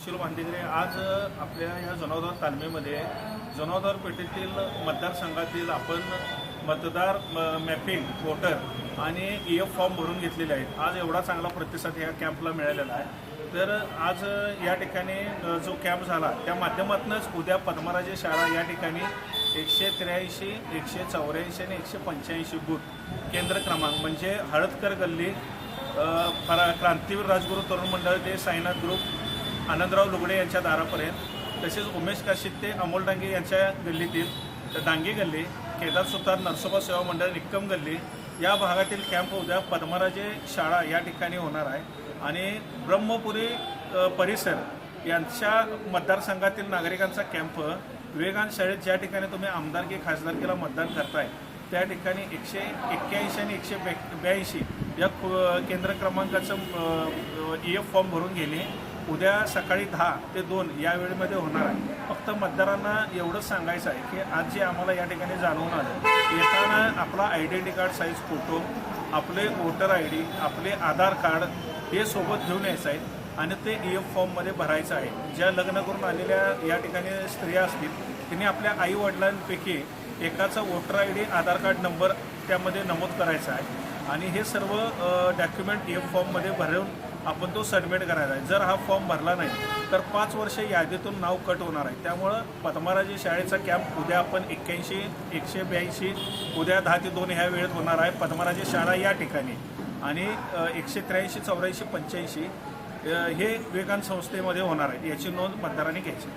सुशील भांडेगरे आज आपल्या या जनावदार तालमीमध्ये जनावदार पेठेतील मतदारसंघातील आपण मतदार मॅपिंग वोटर आणि EF फॉर्म भरून घेतलेले आहेत। आज एवढा चांगला प्रतिसाद या कॅम्पला मिळालेला आहे। तर आज या ठिकाणी जो कॅम्प झाला त्या माध्यमातूनच उद्या पद्मराजे शाळा या ठिकाणी 183, 184 आणि 185 बूथ केंद्र क्रमांक म्हणजे हळदकर गल्ली, क्रांतीवीर राजगुरू तरुण मंडळ ते साईनाथ ग्रुप, आनंदराव लुगडे यांच्या दारापर्यंत, तसेच उमेश काशीद ते अमोल डांगे यांच्या गल्लीतील डांगे गल्ली, केदार सुतार नरसोबा सेवा मंडळ निक्कम गल्ली या भागातील कॅम्प उद्या पद्मराजे शाळा या ठिकाणी होणार आहे। आणि ब्रह्मपुरी परिसर यांच्या मतदारसंघातील नागरिकांचा कॅम्प विवेकानंद शाळेत ज्या ठिकाणी तुम्ही आमदारकी खासदारकीला मतदान करताय त्या ठिकाणी 181 आणि 182 या केंद्र क्रमांकाचं EF फॉर्म भरून गेले उद्या सकाळी 10 ते 2 या वेळेमध्ये होणार आहे। फक्त मतदारांना एवढंच सांगायचं आहे की आज जे आम्हाला या ठिकाणी जाणवून आलं, येताना आपला आयडेंटिटी कार्ड साईज फोटो, आपले वोटर ID, आपले आधार कार्ड हे सोबत घेऊन यायचं आहे आणि ते EF फॉर्ममध्ये भरायचं आहे। ज्या लग्न करून आलेल्या या ठिकाणी स्त्रिया असतील त्यांनी आपल्या आईवडिलांपैकी एकाचा वोटर ID, आधार कार्ड नंबर त्यामध्ये नमूद करायचा आहे आणि हे सर्व डॉक्युमेंट EF फॉर्ममध्ये भरून आपण तो सबमिट करायचा आहे। जर हा फॉर्म भरला नाही तर 5 वर्ष यादीतून नाव कट होणार आहे। त्यामुळं पद्मराजे शाळेचा कॅम्प उद्या आपण 81, 182 उद्या 10 ते 2 ह्या वेळेत होणार आहे पद्मराजे शाळा या ठिकाणी। आणि 183, 84, 85 हे विवेकानंद संस्थेमध्ये होणार आहे। याची नोंद मतदारांनी घ्यायची।